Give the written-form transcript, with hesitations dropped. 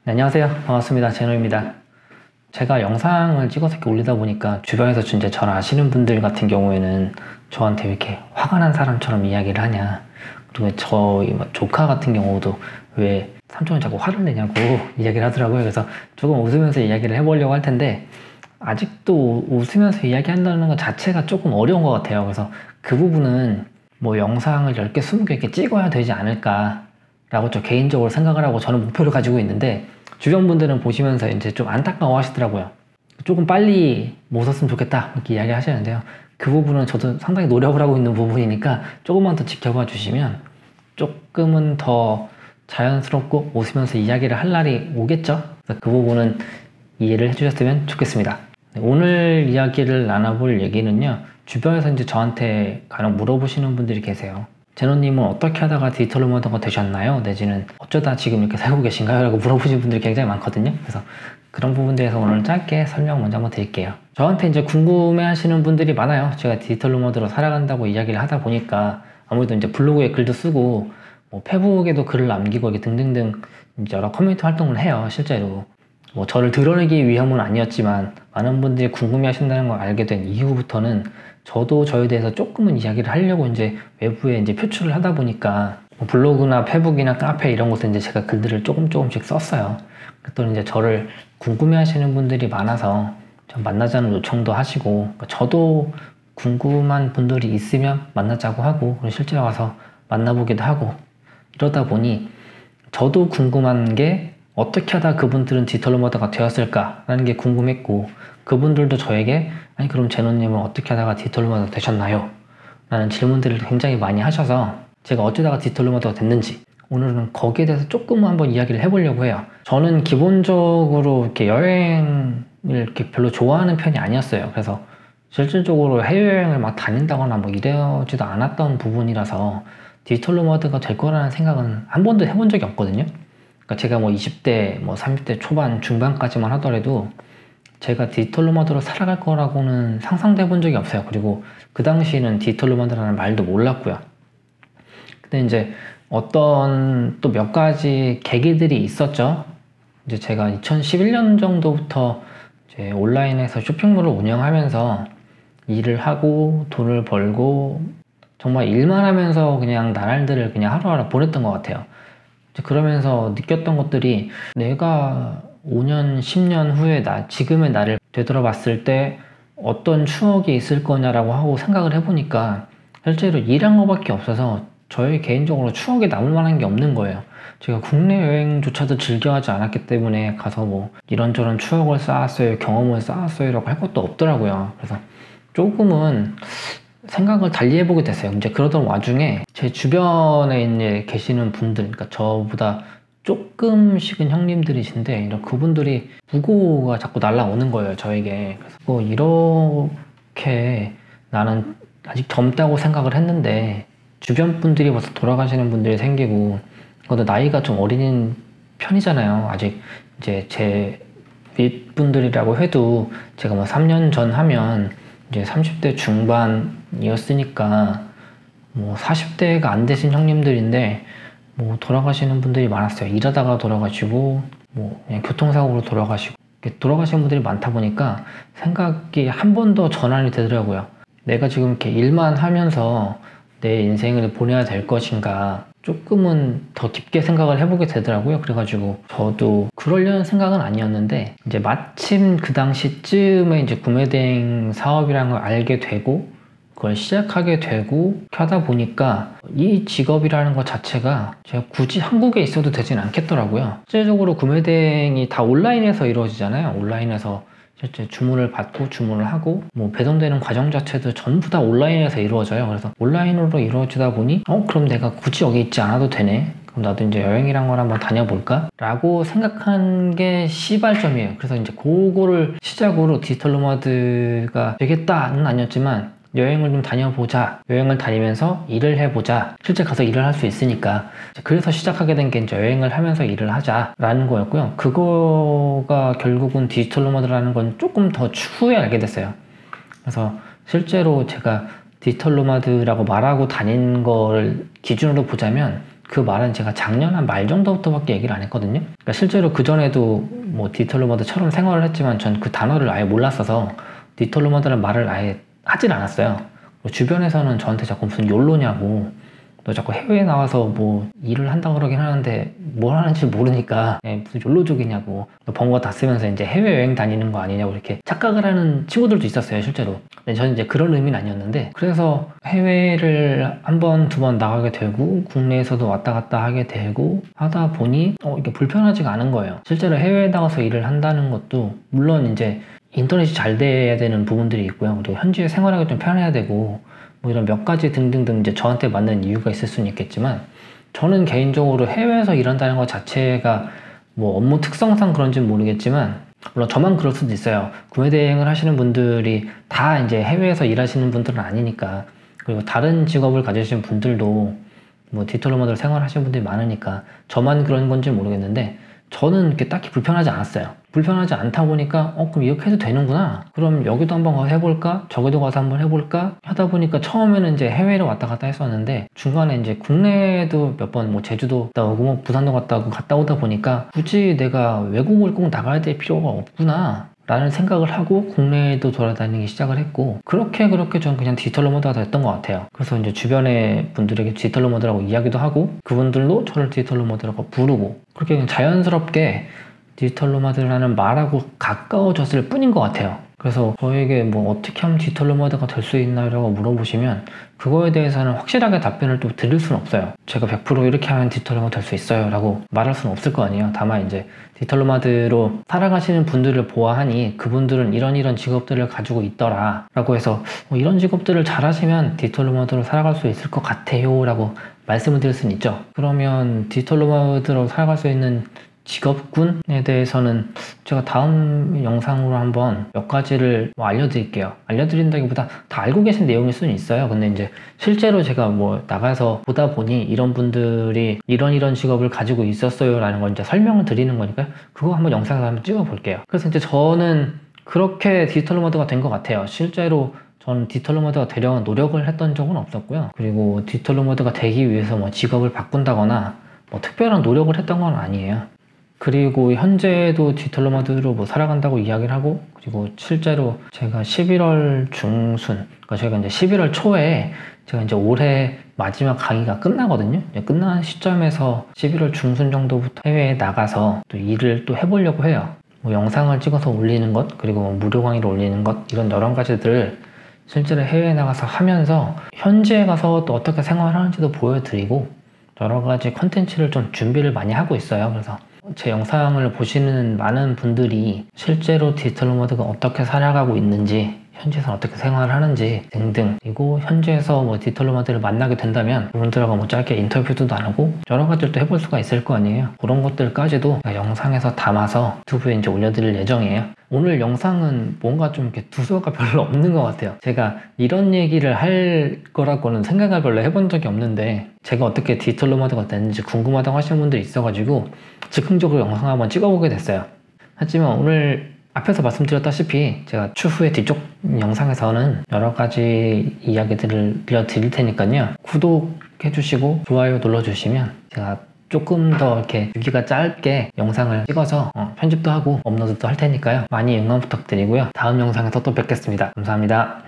네, 안녕하세요. 반갑습니다. 제노입니다. 제가 영상을 찍어서 이렇게 올리다 보니까 주변에서 이제 저를 아시는 분들 같은 경우에는 저한테 왜 이렇게 화가 난 사람처럼 이야기를 하냐, 그리고 저희 조카 같은 경우도 왜 삼촌이 자꾸 화를 내냐고 이야기를 하더라고요. 그래서 조금 웃으면서 이야기를 해보려고 할 텐데 아직도 웃으면서 이야기한다는 것 자체가 조금 어려운 것 같아요. 그래서 그 부분은 뭐 영상을 10개, 20개 이렇게 찍어야 되지 않을까 라고 저 개인적으로 생각을 하고 저는 목표를 가지고 있는데, 주변 분들은 보시면서 이제 좀 안타까워 하시더라고요. 조금 빨리 못 썼으면 좋겠다 이렇게 이야기 하시는데요. 그 부분은 저도 상당히 노력을 하고 있는 부분이니까 조금만 더 지켜봐 주시면 조금은 더 자연스럽고 웃으면서 이야기를 할 날이 오겠죠. 그래서 그 부분은 이해를 해주셨으면 좋겠습니다. 오늘 이야기를 나눠볼 얘기는요, 주변에서 이제 저한테 간혹 물어보시는 분들이 계세요. 제노님은 어떻게 하다가 디지털 노마드가 되셨나요? 내지는 어쩌다 지금 이렇게 살고 계신가요? 라고 물어보시는 분들이 굉장히 많거든요. 그래서 그런 부분에 대해서 오늘 짧게 설명 먼저 한번 드릴게요. 저한테 이제 궁금해 하시는 분들이 많아요. 제가 디지털 노마드로 살아간다고 이야기를 하다 보니까 아무래도 이제 블로그에 글도 쓰고 뭐 페북에도 글을 남기고 이렇게 등등등 이제 여러 커뮤니티 활동을 해요. 실제로 뭐 저를 드러내기 위함은 아니었지만 많은 분들이 궁금해 하신다는 걸 알게 된 이후부터는 저도 저에 대해서 조금은 이야기를 하려고 이제 외부에 이제 표출을 하다 보니까 뭐 블로그나 페북이나 카페 이런 곳에 이제 제가 글들을 조금씩 썼어요. 그랬더니 이제 저를 궁금해 하시는 분들이 많아서 좀 만나자는 요청도 하시고, 그러니까 저도 궁금한 분들이 있으면 만나자고 하고, 그리고 실제 와서 만나보기도 하고, 이러다 보니 저도 궁금한 게 어떻게 하다 그분들은 디지털 노마드가 되었을까라는 게 궁금했고, 그분들도 저에게 아니 그럼 제노님은 어떻게 하다가 디지털 노마드가 되셨나요? 라는 질문들을 굉장히 많이 하셔서 제가 어쩌다가 디지털 노마드가 됐는지 오늘은 거기에 대해서 조금 한번 이야기를 해보려고 해요. 저는 기본적으로 이렇게 여행을 이렇게 별로 좋아하는 편이 아니었어요. 그래서 실질적으로 해외여행을 막 다닌다거나 뭐 이러지도 않았던 부분이라서 디지털 노마드가 될 거라는 생각은 한 번도 해본 적이 없거든요. 그러니까 제가 뭐 20대, 뭐 30대 초반, 중반까지만 하더라도 제가 디지털 노마드로 살아갈 거라고는 상상도 해본 적이 없어요. 그리고 그 당시에는 디지털 노마드라는 말도 몰랐고요. 근데 이제 어떤 또 몇 가지 계기들이 있었죠. 이제 제가 2011년 정도부터 이제 온라인에서 쇼핑몰을 운영하면서 일을 하고 돈을 벌고 정말 일만 하면서 그냥 나날들을 그냥 하루하루 보냈던 것 같아요. 그러면서 느꼈던 것들이 내가 5년, 10년 후에 지금의 나를 되돌아봤을 때 어떤 추억이 있을 거냐라고 하고 생각을 해보니까 실제로 일한 거밖에 없어서 저희 개인적으로 추억에 남을 만한 게 없는 거예요. 제가 국내 여행조차도 즐겨하지 않았기 때문에 가서 뭐 이런저런 추억을 쌓았어요, 경험을 쌓았어요 라고 할 것도 없더라고요. 그래서 조금은 생각을 달리 해보게 됐어요. 이제 그러던 와중에 제 주변에 이제 계시는 분들, 그러니까 저보다 조금씩은 형님들이신데 이런 그분들이 부고가 자꾸 날라오는 거예요, 저에게. 그래서 뭐 이렇게 나는 아직 젊다고 생각을 했는데 주변 분들이 벌써 돌아가시는 분들이 생기고, 그것도 나이가 좀 어린 편이잖아요. 아직 이제 제 윗분들이라고 해도 제가 뭐 3년 전 하면 이제 30대 중반이었으니까 뭐 40대가 안 되신 형님들인데 뭐 돌아가시는 분들이 많았어요. 일하다가 돌아가시고 뭐 그냥 교통사고로 돌아가시고, 돌아가시는 분들이 많다 보니까 생각이 한 번 더 전환이 되더라고요. 내가 지금 이렇게 일만 하면서 내 인생을 보내야 될 것인가 조금은 더 깊게 생각을 해보게 되더라고요. 그래가지고 저도 그러려는 생각은 아니었는데 이제 마침 그 당시쯤에 이제 구매대행 사업이라는 걸 알게 되고 그걸 시작하게 되고 하다 보니까 이 직업이라는 것 자체가 제가 굳이 한국에 있어도 되진 않겠더라고요. 실제적으로 구매대행이 다 온라인에서 이루어지잖아요. 온라인에서 실제 주문을 받고 주문을 하고 뭐 배송되는 과정 자체도 전부 다 온라인에서 이루어져요. 그래서 온라인으로 이루어지다 보니 그럼 내가 굳이 여기 있지 않아도 되네, 그럼 나도 이제 여행이란 걸 한번 다녀볼까? 라고 생각한 게 시발점이에요. 그래서 이제 그거를 시작으로 디지털 노마드가 되겠다는 아니었지만 여행을 좀 다녀보자, 여행을 다니면서 일을 해보자, 실제 가서 일을 할 수 있으니까, 그래서 시작하게 된 게 이제 여행을 하면서 일을 하자라는 거였고요. 그거가 결국은 디지털 노마드라는 건 조금 더 추후에 알게 됐어요. 그래서 실제로 제가 디지털 노마드라고 말하고 다닌 걸 기준으로 보자면 그 말은 제가 작년 한 말 정도부터밖에 얘기를 안 했거든요. 그러니까 실제로 그전에도 뭐 디지털 노마드처럼 생활을 했지만 전 그 단어를 아예 몰랐어서 디지털 노마드라는 말을 아예 하질 않았어요. 주변에서는 저한테 자꾸 무슨 욜로냐고, 너 자꾸 해외에 나와서 뭐 일을 한다고 그러긴 하는데 뭘 하는지 모르니까 무슨 욜로족이냐고, 너 번 거 다 쓰면서 이제 해외여행 다니는 거 아니냐고 이렇게 착각을 하는 친구들도 있었어요, 실제로. 근데 저는 이제 그런 의미는 아니었는데, 그래서 해외를 한 번, 두 번 나가게 되고 국내에서도 왔다 갔다 하게 되고 하다 보니 이게 불편하지가 않은 거예요. 실제로 해외에 나가서 일을 한다는 것도 물론 이제 인터넷이 잘 돼야 되는 부분들이 있고요. 그리고 현지에 생활하기 좀 편해야 되고 뭐 이런 몇 가지 등등등 이제 저한테 맞는 이유가 있을 수는 있겠지만, 저는 개인적으로 해외에서 일한다는 것 자체가 뭐 업무 특성상 그런지는 모르겠지만, 물론 저만 그럴 수도 있어요. 구매 대행을 하시는 분들이 다 이제 해외에서 일하시는 분들은 아니니까, 그리고 다른 직업을 가지신 분들도 뭐 디지털 노마드로 생활하시는 분들이 많으니까 저만 그런 건지 모르겠는데, 저는 이렇게 딱히 불편하지 않았어요. 불편하지 않다 보니까 그럼 이렇게 해도 되는구나, 그럼 여기도 한번 가서 해볼까, 저기도 가서 한번 해볼까 하다 보니까 처음에는 이제 해외로 왔다 갔다 했었는데, 중간에 이제 국내에도 몇 번 뭐 제주도 갔다 오고 뭐 부산도 갔다 오다 보니까 굳이 내가 외국을 꼭 나가야 될 필요가 없구나 라는 생각을 하고 국내에도 돌아다니기 시작을 했고, 그렇게 저는 그냥 디지털 노마드가 됐던 것 같아요. 그래서 이제 주변의 분들에게 디지털 노마드라고 이야기도 하고, 그분들도 저를 디지털 노마드라고 부르고, 그렇게 그냥 자연스럽게 디지털 노마드라는 말하고 가까워졌을 뿐인 것 같아요. 그래서 저에게 뭐 어떻게 하면 디지털 노마드가 될 수 있나요? 물어보시면 그거에 대해서는 확실하게 답변을 또 드릴 수는 없어요. 제가 100% 이렇게 하면 디지털 노마드 될 수 있어요 라고 말할 수는 없을 거 아니에요. 다만 이제 디지털 노마드로 살아가시는 분들을 보아하니 그분들은 이런 직업들을 가지고 있더라 라고 해서 이런 직업들을 잘 하시면 디지털 노마드로 살아갈 수 있을 것 같아요 라고 말씀을 드릴 수는 있죠. 그러면 디지털 노마드로 살아갈 수 있는 직업군에 대해서는 제가 다음 영상으로 한번 몇 가지를 알려드릴게요. 알려드린다기보다 다 알고 계신 내용일 수는 있어요. 근데 이제 실제로 제가 뭐 나가서 보다 보니 이런 분들이 이런 직업을 가지고 있었어요 라는 걸 이제 설명을 드리는 거니까요. 그거 한번 영상을 한번 찍어 볼게요. 그래서 이제 저는 그렇게 디지털 노마드가 된 것 같아요. 실제로 저는 디지털 노마드가 되려고 노력을 했던 적은 없었고요. 그리고 디지털 노마드가 되기 위해서 뭐 직업을 바꾼다거나 뭐 특별한 노력을 했던 건 아니에요. 그리고 현재도 디지털 노마드로 뭐 살아간다고 이야기를 하고, 그리고 실제로 제가 11월 중순, 그러니까 저희가 이제 11월 초에 제가 이제 올해 마지막 강의가 끝나거든요. 끝나는 시점에서 11월 중순 정도부터 해외에 나가서 또 일을 또 해보려고 해요. 뭐 영상을 찍어서 올리는 것, 그리고 뭐 무료 강의를 올리는 것, 이런 여러 가지들을 실제로 해외에 나가서 하면서 현지에 가서 또 어떻게 생활하는지도 보여드리고, 여러 가지 컨텐츠를 좀 준비를 많이 하고 있어요. 그래서 제 영상을 보시는 많은 분들이 실제로 디지털 노마드가 어떻게 살아가고 있는지, 현지에서 어떻게 생활을 하는지 등등, 그리고 현지에서 뭐 디지털 노마드를 만나게 된다면 그분들하고 뭐 짧게 인터뷰도 나누고 여러 가지를 또 해볼 수가 있을 거 아니에요. 그런 것들까지도 영상에서 담아서 유튜브에 이제 올려드릴 예정이에요. 오늘 영상은 뭔가 좀 이렇게 두서가 별로 없는 것 같아요. 제가 이런 얘기를 할 거라고는 생각을 별로 해본 적이 없는데, 제가 어떻게 디지털 노마드가 됐는지 궁금하다고 하시는 분들이 있어가지고 즉흥적으로 영상 한번 찍어보게 됐어요. 하지만 오늘 앞에서 말씀드렸다시피 제가 추후에 뒤쪽 영상에서는 여러 가지 이야기들을 들려드릴 테니까요. 구독해주시고 좋아요 눌러주시면 제가 조금 더 이렇게 주기가 짧게 영상을 찍어서 편집도 하고 업로드도 할 테니까요. 많이 응원 부탁드리고요. 다음 영상에서 또 뵙겠습니다. 감사합니다.